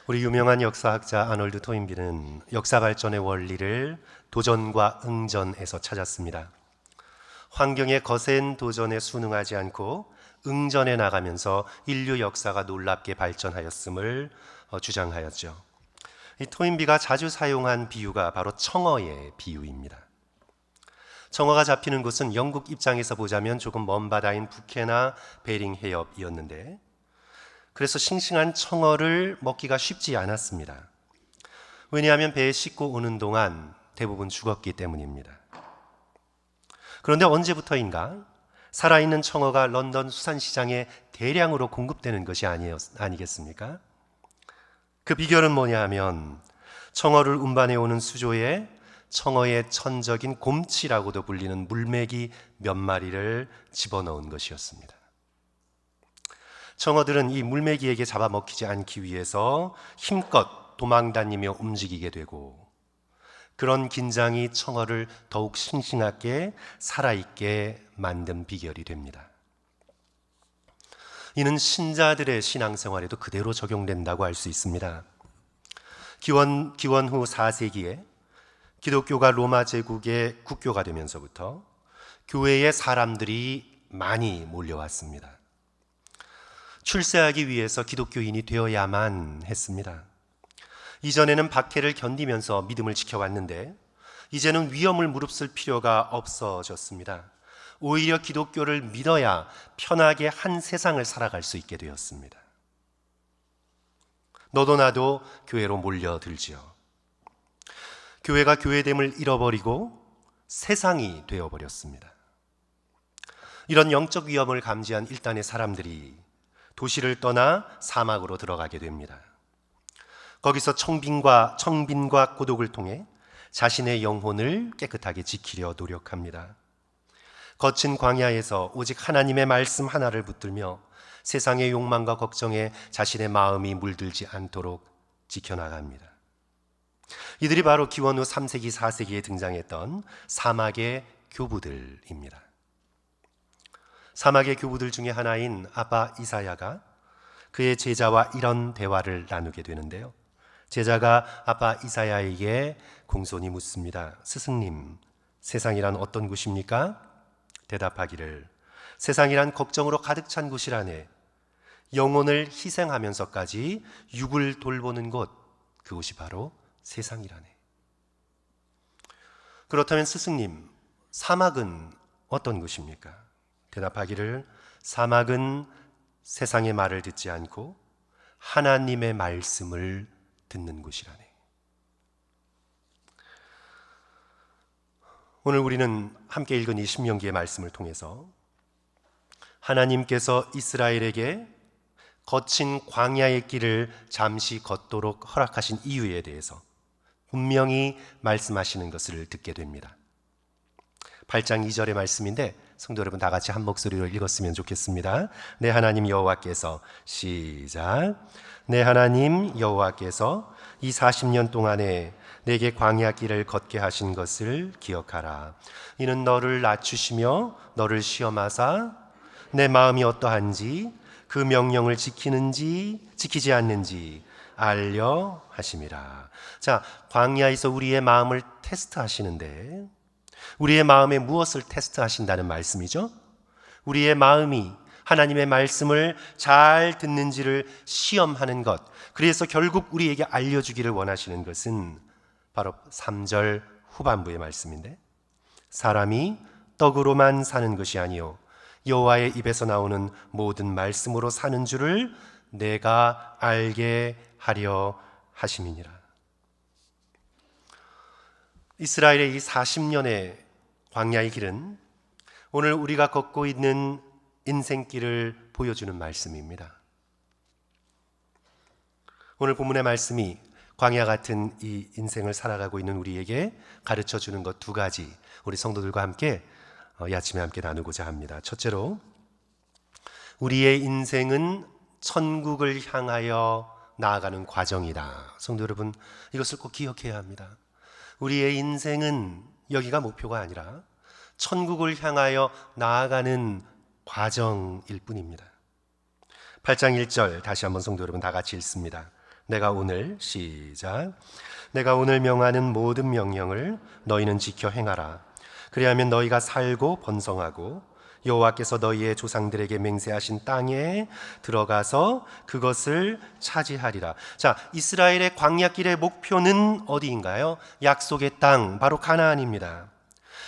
우리 유명한 역사학자 아놀드 토인비는 역사 발전의 원리를 도전과 응전에서 찾았습니다. 환경의 거센 도전에 순응하지 않고 응전해 나가면서 인류 역사가 놀랍게 발전하였음을 주장하였죠. 이 토인비가 자주 사용한 비유가 바로 청어의 비유입니다. 청어가 잡히는 곳은 영국 입장에서 보자면 조금 먼 바다인 북해나 베링 해협이었는데, 그래서 싱싱한 청어를 먹기가 쉽지 않았습니다. 왜냐하면 배에 싣고 오는 동안 대부분 죽었기 때문입니다. 그런데 언제부터인가 살아있는 청어가 런던 수산시장에 대량으로 공급되는 것이 아니겠습니까? 그 비결은 뭐냐 하면 청어를 운반해 오는 수조에 청어의 천적인 곰치라고도 불리는 물메기 몇 마리를 집어넣은 것이었습니다. 청어들은 이 물메기에게 잡아먹히지 않기 위해서 힘껏 도망다니며 움직이게 되고, 그런 긴장이 청어를 더욱 싱싱하게 살아있게 만든 비결이 됩니다. 이는 신자들의 신앙생활에도 그대로 적용된다고 할 수 있습니다. 기원 후 4세기에 기독교가 로마 제국의 국교가 되면서부터 교회에 사람들이 많이 몰려왔습니다. 출세하기 위해서 기독교인이 되어야만 했습니다. 이전에는 박해를 견디면서 믿음을 지켜왔는데 이제는 위험을 무릅쓸 필요가 없어졌습니다. 오히려 기독교를 믿어야 편하게 한 세상을 살아갈 수 있게 되었습니다. 너도 나도 교회로 몰려들지요. 교회가 교회됨을 잃어버리고 세상이 되어버렸습니다. 이런 영적 위험을 감지한 일단의 사람들이 도시를 떠나 사막으로 들어가게 됩니다. 거기서 청빈과 고독을 통해 자신의 영혼을 깨끗하게 지키려 노력합니다. 거친 광야에서 오직 하나님의 말씀 하나를 붙들며 세상의 욕망과 걱정에 자신의 마음이 물들지 않도록 지켜나갑니다. 이들이 바로 기원 후 3세기, 4세기에 등장했던 사막의 교부들입니다. 사막의 교부들 중에 하나인 아빠 이사야가 그의 제자와 이런 대화를 나누게 되는데요. 제자가 아빠 이사야에게 공손히 묻습니다. 스승님, 세상이란 어떤 곳입니까? 대답하기를, 세상이란 걱정으로 가득 찬 곳이라네. 영혼을 희생하면서까지 육을 돌보는 곳, 그곳이 바로 세상이라네. 그렇다면 스승님, 사막은 어떤 곳입니까? 대답하기를, 사막은 세상의 말을 듣지 않고 하나님의 말씀을 듣는 곳이라네. 오늘 우리는 함께 읽은 이 신명기의 말씀을 통해서 하나님께서 이스라엘에게 거친 광야의 길을 잠시 걷도록 허락하신 이유에 대해서 분명히 말씀하시는 것을 듣게 됩니다. 8장 2절의 말씀인데 성도 여러분 다 같이 한 목소리로 읽었으면 좋겠습니다. 내 하나님 여호와께서, 시작. 내 하나님 여호와께서 이 40년 동안에 내게 광야 길을 걷게 하신 것을 기억하라. 이는 너를 낮추시며 너를 시험하사 내 마음이 어떠한지 그 명령을 지키는지 지키지 않는지 알려 하심이라. 자, 광야에서 우리의 마음을 테스트하시는데 우리의 마음에 무엇을 테스트하신다는 말씀이죠? 우리의 마음이 하나님의 말씀을 잘 듣는지를 시험하는 것. 그래서 결국 우리에게 알려주기를 원하시는 것은 바로 3절 후반부의 말씀인데, 사람이 떡으로만 사는 것이 아니요 여호와의 입에서 나오는 모든 말씀으로 사는 줄을 내가 알게 하려 하심이니라. 이스라엘의 이 40년의 광야의 길은 오늘 우리가 걷고 있는 인생길을 보여주는 말씀입니다. 오늘 본문의 말씀이 광야 같은 이 인생을 살아가고 있는 우리에게 가르쳐주는 것 두 가지, 우리 성도들과 함께 이 아침에 함께 나누고자 합니다. 첫째로, 우리의 인생은 천국을 향하여 나아가는 과정이다. 성도 여러분, 이것을 꼭 기억해야 합니다. 우리의 인생은 여기가 목표가 아니라 천국을 향하여 나아가는 과정일 뿐입니다. 8장 1절 다시 한번 성도 여러분 다 같이 읽습니다. 내가 오늘 시작. 내가 오늘 명하는 모든 명령을 너희는 지켜 행하라. 그리하면 너희가 살고 번성하고 여호와께서 너희의 조상들에게 맹세하신 땅에 들어가서 그것을 차지하리라. 자, 이스라엘의 광야길의 목표는 어디인가요? 약속의 땅, 바로 가나안입니다.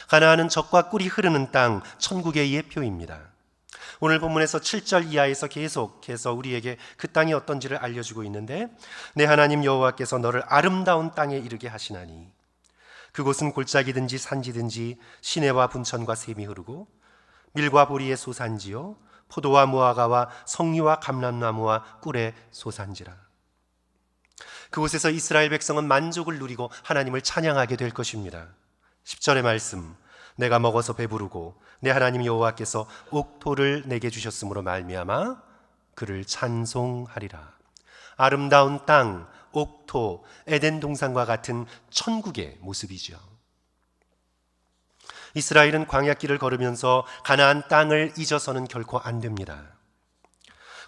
가나안은 젖과 꿀이 흐르는 땅, 천국의 예표입니다. 오늘 본문에서 7절 이하에서 계속해서 우리에게 그 땅이 어떤지를 알려주고 있는데, 내 하나님 여호와께서 너를 아름다운 땅에 이르게 하시나니 그곳은 골짜기든지 산지든지 시내와 분천과 샘이 흐르고 밀과 보리의 소산지요 포도와 무화과와 성류와 감람나무와 꿀의 소산지라. 그곳에서 이스라엘 백성은 만족을 누리고 하나님을 찬양하게 될 것입니다. 10절의 말씀, 내가 먹어서 배부르고 내 하나님 여호와께서 옥토를 내게 주셨으므로 말미암아 그를 찬송하리라. 아름다운 땅, 옥토, 에덴 동산과 같은 천국의 모습이죠. 이스라엘은 광야길을 걸으면서 가나안 땅을 잊어서는 결코 안 됩니다.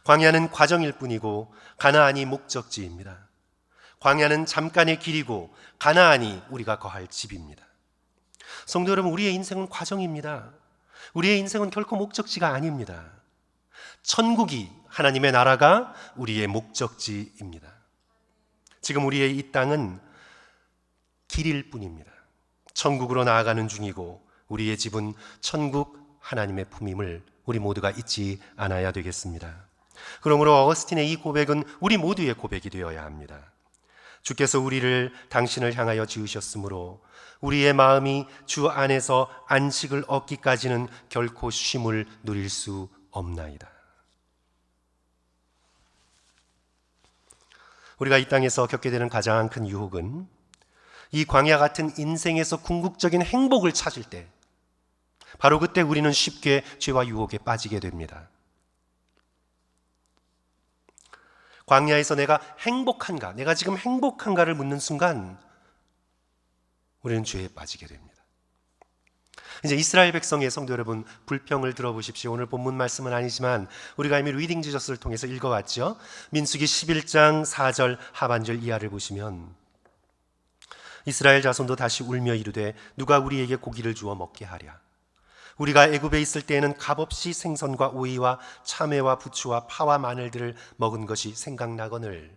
광야는 과정일 뿐이고 가나안이 목적지입니다. 광야는 잠깐의 길이고 가나안이 우리가 거할 집입니다. 성도 여러분, 우리의 인생은 과정입니다. 우리의 인생은 결코 목적지가 아닙니다. 천국이, 하나님의 나라가 우리의 목적지입니다. 지금 우리의 이 땅은 길일 뿐입니다. 천국으로 나아가는 중이고 우리의 집은 천국 하나님의 품임을 우리 모두가 잊지 않아야 되겠습니다. 그러므로 어거스틴의 이 고백은 우리 모두의 고백이 되어야 합니다. 주께서 우리를 당신을 향하여 지으셨으므로 우리의 마음이 주 안에서 안식을 얻기까지는 결코 쉼을 누릴 수 없나이다. 우리가 이 땅에서 겪게 되는 가장 큰 유혹은 이 광야 같은 인생에서 궁극적인 행복을 찾을 때, 바로 그때 우리는 쉽게 죄와 유혹에 빠지게 됩니다. 광야에서 내가 행복한가, 내가 지금 행복한가를 묻는 순간 우리는 죄에 빠지게 됩니다. 이제 이스라엘 백성의 성도 여러분, 불평을 들어보십시오. 오늘 본문 말씀은 아니지만 우리가 이미 리딩 지저스를 통해서 읽어왔죠. 민수기 11장 4절 하반절 이하를 보시면 이스라엘 자손도 다시 울며 이르되 누가 우리에게 고기를 주어 먹게 하랴. 우리가 애굽에 있을 때에는 값없이 생선과 오이와 참외와 부추와 파와 마늘들을 먹은 것이 생각나거늘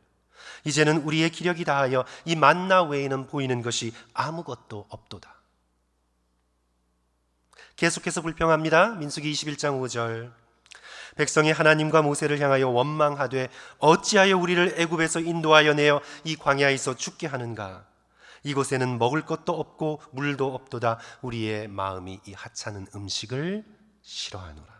이제는 우리의 기력이 다하여 이 만나 외에는 보이는 것이 아무것도 없도다. 계속해서 불평합니다. 민수기 21장 5절. 백성이 하나님과 모세를 향하여 원망하되 어찌하여 우리를 애굽에서 인도하여 내어 이 광야에서 죽게 하는가. 이곳에는 먹을 것도 없고 물도 없도다. 우리의 마음이 이 하찮은 음식을 싫어하노라.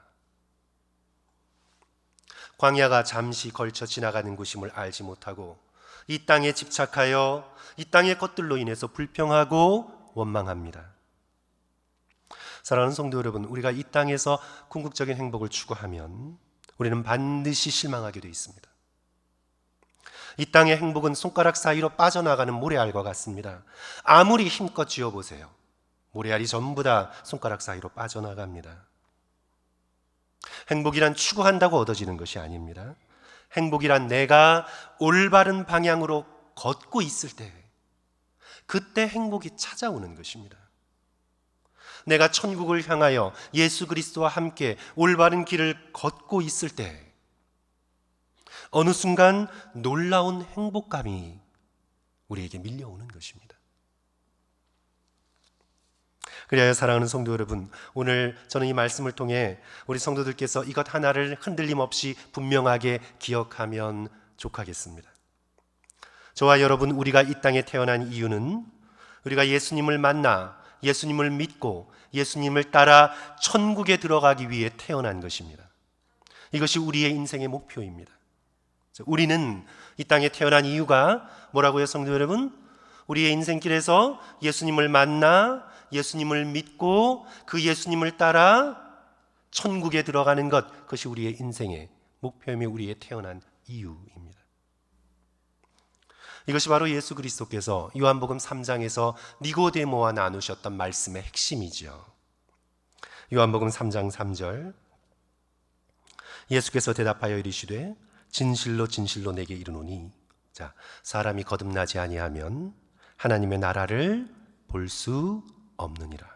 광야가 잠시 걸쳐 지나가는 곳임을 알지 못하고 이 땅에 집착하여 이 땅의 것들로 인해서 불평하고 원망합니다. 사랑하는 성도 여러분, 우리가 이 땅에서 궁극적인 행복을 추구하면 우리는 반드시 실망하게 되어 있습니다. 이 땅의 행복은 손가락 사이로 빠져나가는 모래알과 같습니다. 아무리 힘껏 쥐어보세요. 모래알이 전부 다 손가락 사이로 빠져나갑니다. 행복이란 추구한다고 얻어지는 것이 아닙니다. 행복이란 내가 올바른 방향으로 걷고 있을 때, 그때 행복이 찾아오는 것입니다. 내가 천국을 향하여 예수 그리스도와 함께 올바른 길을 걷고 있을 때 어느 순간 놀라운 행복감이 우리에게 밀려오는 것입니다. 그래야 사랑하는 성도 여러분, 오늘 저는 이 말씀을 통해 우리 성도들께서 이것 하나를 흔들림 없이 분명하게 기억하면 좋겠습니다. 저와 여러분, 우리가 이 땅에 태어난 이유는 우리가 예수님을 만나 예수님을 믿고 예수님을 따라 천국에 들어가기 위해 태어난 것입니다. 이것이 우리의 인생의 목표입니다. 우리는 이 땅에 태어난 이유가 뭐라고요, 성도 여러분? 우리의 인생길에서 예수님을 만나 예수님을 믿고 그 예수님을 따라 천국에 들어가는 것, 그것이 우리의 인생의 목표이며 우리의 태어난 이유입니다. 이것이 바로 예수 그리스도께서 요한복음 3장에서 니고데모와 나누셨던 말씀의 핵심이죠. 요한복음 3장 3절, 예수께서 대답하여 이르시되 진실로 진실로 내게 이르노니 자, 사람이 거듭나지 아니하면 하나님의 나라를 볼 수 없느니라.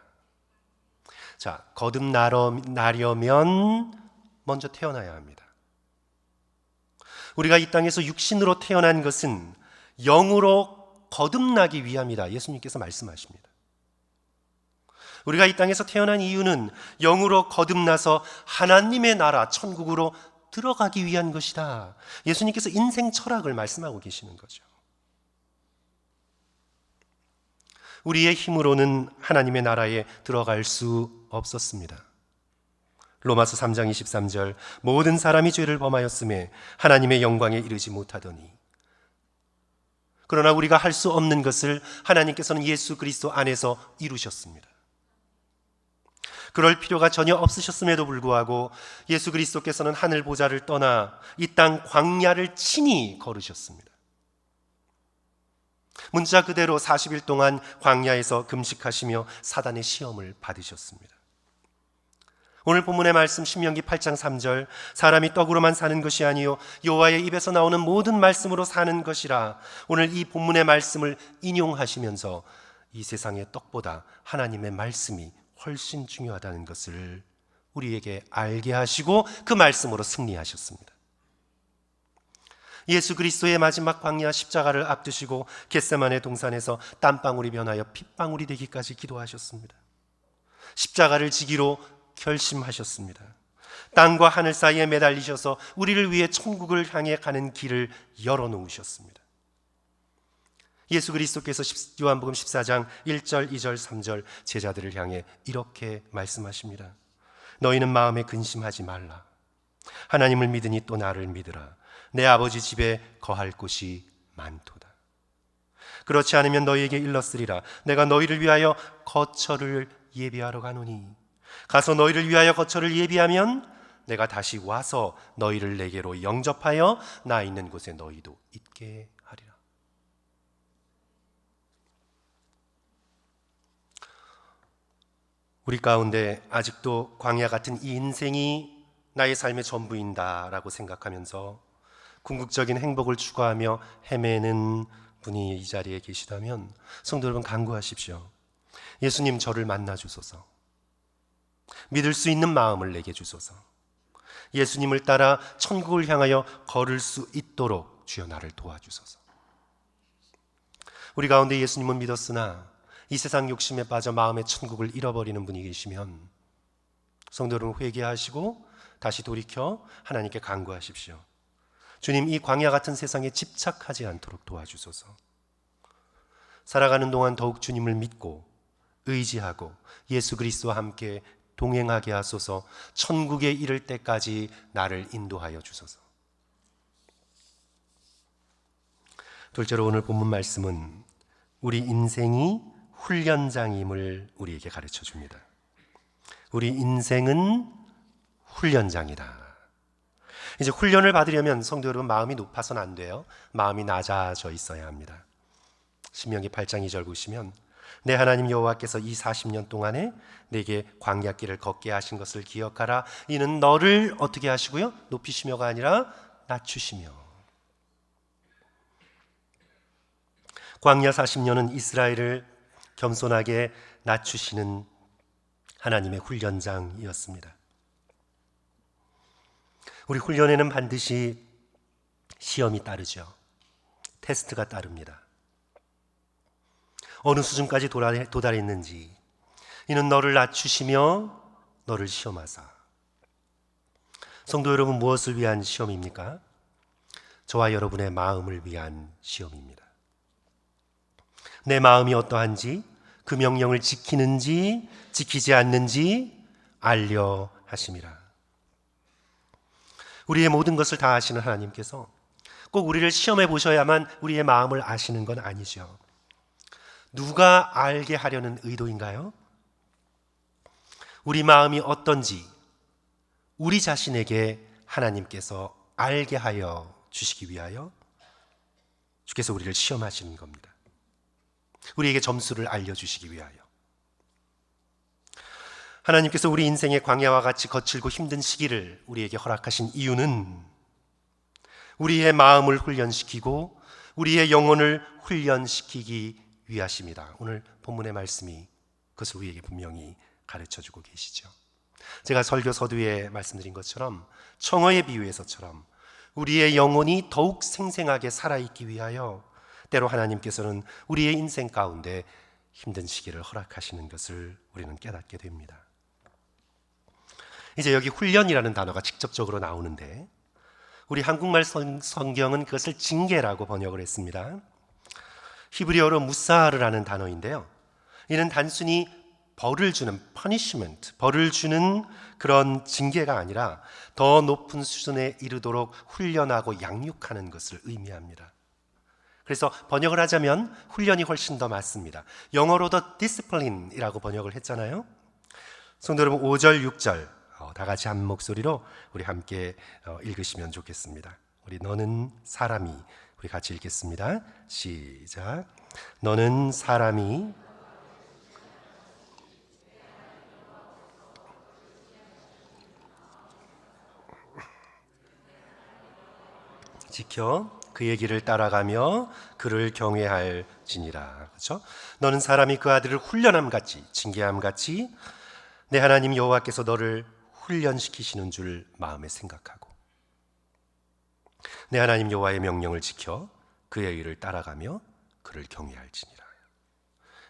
자, 거듭나려면 먼저 태어나야 합니다. 우리가 이 땅에서 육신으로 태어난 것은 영으로 거듭나기 위함이다. 예수님께서 말씀하십니다. 우리가 이 땅에서 태어난 이유는 영으로 거듭나서 하나님의 나라, 천국으로 들어가기 위한 것이다. 예수님께서 인생 철학을 말씀하고 계시는 거죠. 우리의 힘으로는 하나님의 나라에 들어갈 수 없었습니다. 로마서 3장 23절, 모든 사람이 죄를 범하였음에 하나님의 영광에 이르지 못하더니, 그러나 우리가 할 수 없는 것을 하나님께서는 예수 그리스도 안에서 이루셨습니다. 그럴 필요가 전혀 없으셨음에도 불구하고 예수 그리스도께서는 하늘 보좌를 떠나 이 땅 광야를 친히 걸으셨습니다. 문자 그대로 40일 동안 광야에서 금식하시며 사단의 시험을 받으셨습니다. 오늘 본문의 말씀 신명기 8장 3절, 사람이 떡으로만 사는 것이 아니요 여호와의 입에서 나오는 모든 말씀으로 사는 것이라. 오늘 이 본문의 말씀을 인용하시면서 이 세상의 떡보다 하나님의 말씀이 훨씬 중요하다는 것을 우리에게 알게 하시고 그 말씀으로 승리하셨습니다. 예수 그리스도의 마지막 광야 십자가를 앞두시고 겟세마네 동산에서 땀방울이 변하여 핏방울이 되기까지 기도하셨습니다. 십자가를 지기로 결심하셨습니다. 땅과 하늘 사이에 매달리셔서 우리를 위해 천국을 향해 가는 길을 열어놓으셨습니다. 예수 그리스도께서 요한복음 14장 1절, 2절, 3절 제자들을 향해 이렇게 말씀하십니다. 너희는 마음에 근심하지 말라. 하나님을 믿으니 또 나를 믿으라. 내 아버지 집에 거할 곳이 많도다. 그렇지 않으면 너희에게 일렀으리라. 내가 너희를 위하여 거처를 예비하러 가노니, 가서 너희를 위하여 거처를 예비하면 내가 다시 와서 너희를 내게로 영접하여 나 있는 곳에 너희도 있게 하리라. 우리 가운데 아직도 광야 같은 이 인생이 나의 삶의 전부인다라고 생각하면서 궁극적인 행복을 추구하며 헤매는 분이 이 자리에 계시다면 성도 여러분, 간구하십시오. 예수님, 저를 만나 주소서. 믿을 수 있는 마음을 내게 주소서. 예수님을 따라 천국을 향하여 걸을 수 있도록 주여 나를 도와주소서. 우리 가운데 예수님은 믿었으나 이 세상 욕심에 빠져 마음의 천국을 잃어버리는 분이 계시면 성도 여러분, 회개하시고 다시 돌이켜 하나님께 간구하십시오. 주님, 이 광야 같은 세상에 집착하지 않도록 도와주소서. 살아가는 동안 더욱 주님을 믿고 의지하고 예수 그리스도와 함께 동행하게 하소서. 천국에 이를 때까지 나를 인도하여 주소서. 둘째로 오늘 본문 말씀은 우리 인생이 훈련장임을 우리에게 가르쳐 줍니다. 우리 인생은 훈련장이다. 이제 훈련을 받으려면 성도 여러분, 마음이 높아서는 안 돼요. 마음이 낮아져 있어야 합니다. 신명기 8장 2절 보시면, 내 하나님 여호와께서 이 40년 동안에 내게 광야길을 걷게 하신 것을 기억하라. 이는 너를 어떻게 하시고요? 높이시며가 아니라 낮추시며. 광야 40년은 이스라엘을 겸손하게 낮추시는 하나님의 훈련장이었습니다. 우리 훈련에는 반드시 시험이 따르죠. 테스트가 따릅니다. 어느 수준까지 도달했는지, 이는 너를 낮추시며 너를 시험하사. 성도 여러분, 무엇을 위한 시험입니까? 저와 여러분의 마음을 위한 시험입니다. 내 마음이 어떠한지, 그 명령을 지키는지 지키지 않는지 알려 하심이라. 우리의 모든 것을 다 아시는 하나님께서 꼭 우리를 시험해 보셔야만 우리의 마음을 아시는 건 아니죠. 누가 알게 하려는 의도인가요? 우리 마음이 어떤지 우리 자신에게 하나님께서 알게 하여 주시기 위하여 주께서 우리를 시험하시는 겁니다. 우리에게 점수를 알려주시기 위하여. 하나님께서 우리 인생의 광야와 같이 거칠고 힘든 시기를 우리에게 허락하신 이유는 우리의 마음을 훈련시키고 우리의 영혼을 훈련시키기 위하십니다. 오늘 본문의 말씀이 그것을 우리에게 분명히 가르쳐주고 계시죠. 제가 설교 서두에 말씀드린 것처럼 청어의 비유에서처럼 우리의 영혼이 더욱 생생하게 살아있기 위하여 때로 하나님께서는 우리의 인생 가운데 힘든 시기를 허락하시는 것을 우리는 깨닫게 됩니다. 이제 여기 훈련이라는 단어가 직접적으로 나오는데 우리 한국말 성경은 그것을 징계라고 번역을 했습니다. 히브리어로 무사르라는 단어인데요, 이는 단순히 벌을 주는 punishment, 벌을 주는 그런 징계가 아니라 더 높은 수준에 이르도록 훈련하고 양육하는 것을 의미합니다. 그래서 번역을 하자면 훈련이 훨씬 더 맞습니다. 영어로도 discipline이라고 번역을 했잖아요. 성도 여러분, 5절, 6절 다 같이 한 목소리로 우리 함께 읽으시면 좋겠습니다. 우리 너는 사람이, 우리 같이 읽겠습니다. 시작. 너는 사람이 지켜 그의 길을 따라가며 그를 경외할지니라. 그렇죠? 너는 사람이 그 아들을 훈련함 같이, 징계함 같이 내 하나님 여호와께서 너를 훈련시키시는 줄 마음에 생각하고 내 하나님 여호와의 명령을 지켜 그의 일을 따라가며 그를 경외할지니라.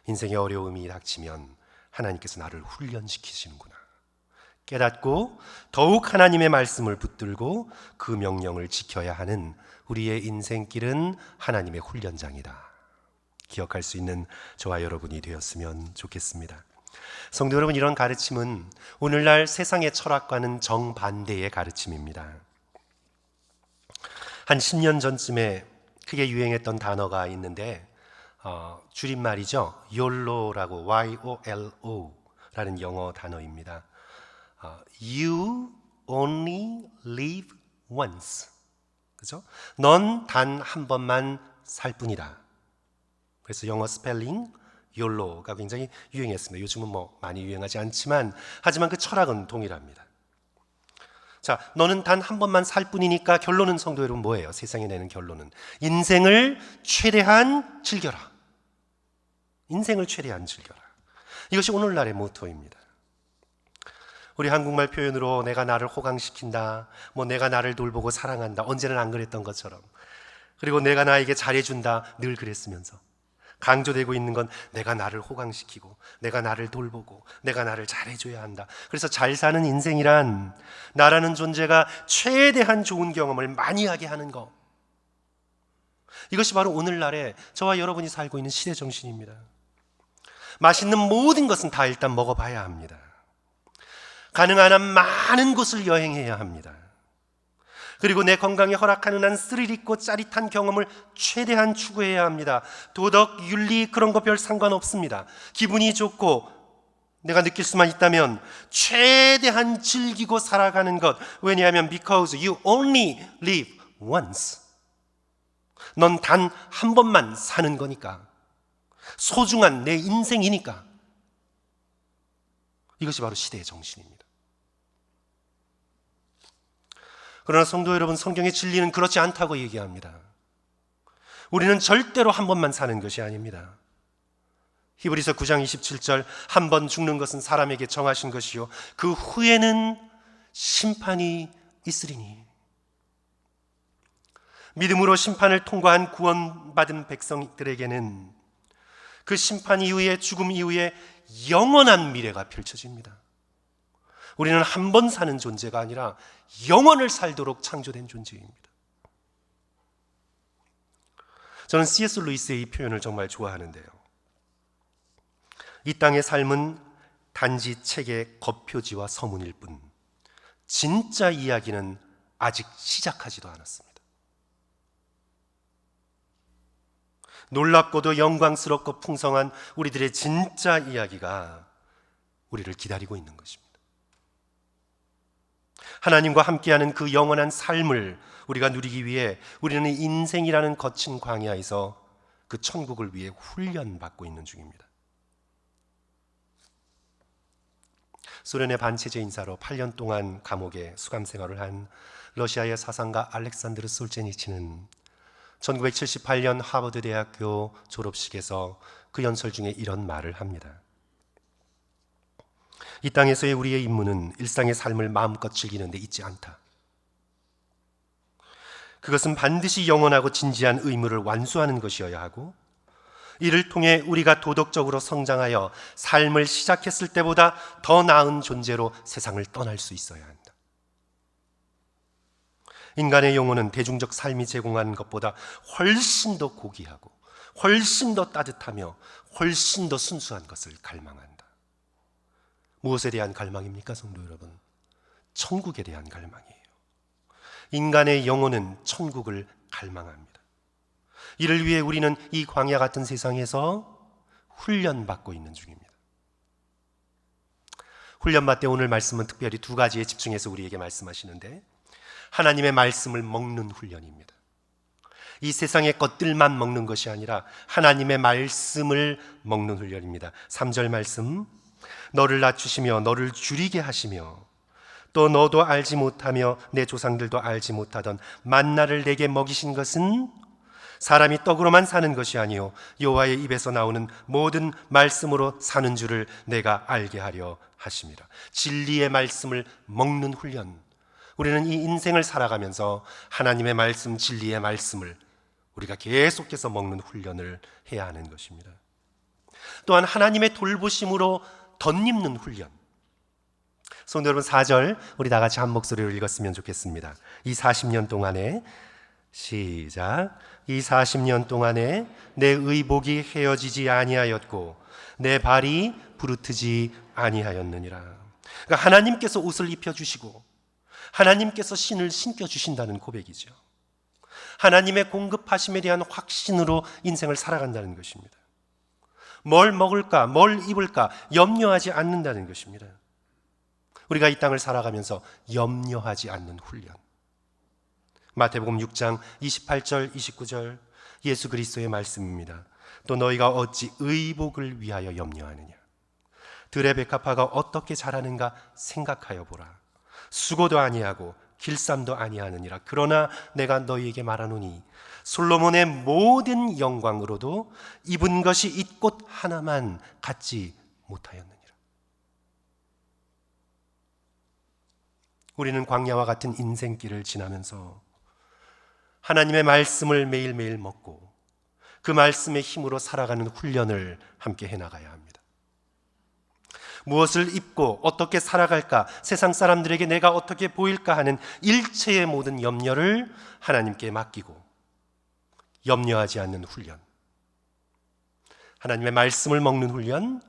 인생의 어려움이 닥치면 하나님께서 나를 훈련시키시는구나 깨닫고 더욱 하나님의 말씀을 붙들고 그 명령을 지켜야 하는 우리의 인생길은 하나님의 훈련장이다. 기억할 수 있는 저와 여러분이 되었으면 좋겠습니다. 성도 여러분, 이런 가르침은 오늘날 세상의 철학과는 정반대의 가르침입니다. 한 10년 전쯤에 크게 유행했던 단어가 있는데 줄임말이죠. YOLO라고, YOLO라는 영어 단어입니다. You only live once. 그죠? 넌 단 한 번만 살 뿐이다. 그래서 영어 스펠링 YOLO가 굉장히 유행했습니다. 요즘은 많이 유행하지 않지만 하지만 그 철학은 동일합니다. 자, 너는 단 한 번만 살 뿐이니까 결론은 성도 여러분 뭐예요? 세상에 내는 결론은 인생을 최대한 즐겨라. 인생을 최대한 즐겨라. 이것이 오늘날의 모토입니다. 우리 한국말 표현으로 내가 나를 호강시킨다, 내가 나를 돌보고 사랑한다, 언제는 안 그랬던 것처럼, 그리고 내가 나에게 잘해준다, 늘 그랬으면서 강조되고 있는 건 내가 나를 호강시키고 내가 나를 돌보고 내가 나를 잘해줘야 한다. 그래서 잘 사는 인생이란 나라는 존재가 최대한 좋은 경험을 많이 하게 하는 것, 이것이 바로 오늘날의 저와 여러분이 살고 있는 시대 정신입니다. 맛있는 모든 것은 다 일단 먹어봐야 합니다. 가능한 한 많은 곳을 여행해야 합니다. 그리고 내 건강에 허락하는 한 스릴 있고 짜릿한 경험을 최대한 추구해야 합니다. 도덕, 윤리 그런 거 별 상관없습니다. 기분이 좋고 내가 느낄 수만 있다면 최대한 즐기고 살아가는 것. 왜냐하면 because you only live once. 넌 단 한 번만 사는 거니까. 소중한 내 인생이니까. 이것이 바로 시대의 정신입니다. 그러나 성도 여러분, 성경의 진리는 그렇지 않다고 얘기합니다. 우리는 절대로 한 번만 사는 것이 아닙니다. 히브리서 9장 27절, 한 번 죽는 것은 사람에게 정하신 것이요 그 후에는 심판이 있으리니. 믿음으로 심판을 통과한 구원받은 백성들에게는 그 심판 이후에, 죽음 이후에 영원한 미래가 펼쳐집니다. 우리는 한 번 사는 존재가 아니라 영원을 살도록 창조된 존재입니다. 저는 C.S. 루이스의 이 표현을 정말 좋아하는데요. 이 땅의 삶은 단지 책의 겉표지와 서문일 뿐 진짜 이야기는 아직 시작하지도 않았습니다. 놀랍고도 영광스럽고 풍성한 우리들의 진짜 이야기가 우리를 기다리고 있는 것입니다. 하나님과 함께하는 그 영원한 삶을 우리가 누리기 위해 우리는 인생이라는 거친 광야에서 그 천국을 위해 훈련받고 있는 중입니다. 소련의 반체제 인사로 8년 동안 감옥에 수감 생활을 한 러시아의 사상가 알렉산드르 솔제니치는 1978년 하버드 대학교 졸업식에서 그 연설 중에 이런 말을 합니다. 이 땅에서의 우리의 임무는 일상의 삶을 마음껏 즐기는 데 있지 않다. 그것은 반드시 영원하고 진지한 의무를 완수하는 것이어야 하고, 이를 통해 우리가 도덕적으로 성장하여 삶을 시작했을 때보다 더 나은 존재로 세상을 떠날 수 있어야 한다. 인간의 영혼은 대중적 삶이 제공하는 것보다 훨씬 더 고귀하고 훨씬 더 따뜻하며 훨씬 더 순수한 것을 갈망한다. 무엇에 대한 갈망입니까, 성도 여러분? 천국에 대한 갈망이에요. 인간의 영혼은 천국을 갈망합니다. 이를 위해 우리는 이 광야 같은 세상에서 훈련받고 있는 중입니다. 훈련받되 오늘 말씀은 특별히 두 가지에 집중해서 우리에게 말씀하시는데, 하나님의 말씀을 먹는 훈련입니다. 이 세상의 것들만 먹는 것이 아니라 하나님의 말씀을 먹는 훈련입니다. 3절 말씀, 너를 낮추시며 너를 줄이게 하시며 또 너도 알지 못하며 내 조상들도 알지 못하던 만나를 내게 먹이신 것은 사람이 떡으로만 사는 것이 아니요 여호와의 입에서 나오는 모든 말씀으로 사는 줄을 내가 알게 하려 하심이라. 진리의 말씀을 먹는 훈련. 우리는 이 인생을 살아가면서 하나님의 말씀, 진리의 말씀을 우리가 계속해서 먹는 훈련을 해야 하는 것입니다. 또한 하나님의 돌보심으로 덧입는 훈련. 성도 여러분, 4절 우리 다 같이 한 목소리로 읽었으면 좋겠습니다. 이 40년 동안에, 시작. 이 40년 동안에 내 의복이 헤어지지 아니하였고 내 발이 부르트지 아니하였느니라. 그러니까 하나님께서 옷을 입혀주시고 하나님께서 신을 신겨주신다는 고백이죠. 하나님의 공급하심에 대한 확신으로 인생을 살아간다는 것입니다. 뭘 먹을까, 뭘 입을까 염려하지 않는다는 것입니다. 우리가 이 땅을 살아가면서 염려하지 않는 훈련. 마태복음 6장 28절 29절 예수 그리스도의 말씀입니다. 또 너희가 어찌 의복을 위하여 염려하느냐. 들의 백합화가 어떻게 자라는가 생각하여 보라. 수고도 아니하고 길쌈도 아니하느니라. 그러나 내가 너희에게 말하노니 솔로몬의 모든 영광으로도 입은 것이 이 꽃 하나만 갖지 못하였느니라. 우리는 광야와 같은 인생길을 지나면서 하나님의 말씀을 매일매일 먹고 그 말씀의 힘으로 살아가는 훈련을 함께 해나가야 합니다. 무엇을 입고 어떻게 살아갈까, 세상 사람들에게 내가 어떻게 보일까 하는 일체의 모든 염려를 하나님께 맡기고 염려하지 않는 훈련. 하나님의 말씀을 먹는 훈련,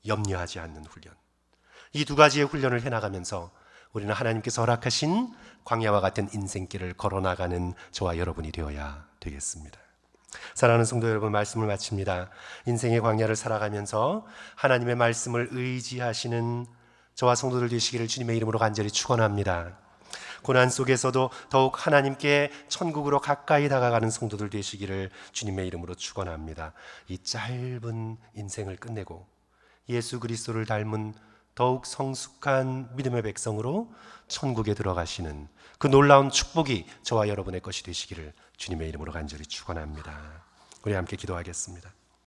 염려하지 않는 훈련. 이 두 가지의 훈련을 해나가면서 우리는 하나님께서 허락하신 광야와 같은 인생길을 걸어나가는 저와 여러분이 되어야 되겠습니다. 사랑하는 성도 여러분, 말씀을 마칩니다. 인생의 광야를 살아가면서 하나님의 말씀을 의지하시는 저와 성도들 되시기를 주님의 이름으로 간절히 축원합니다. 고난 속에서도 더욱 하나님께 천국으로 가까이 다가가는 성도들 되시기를 주님의 이름으로 축원합니다. 이 짧은 인생을 끝내고 예수 그리스도를 닮은 더욱 성숙한 믿음의 백성으로 천국에 들어가시는 그 놀라운 축복이 저와 여러분의 것이 되시기를 주님의 이름으로 간절히 축원합니다. 우리 함께 기도하겠습니다.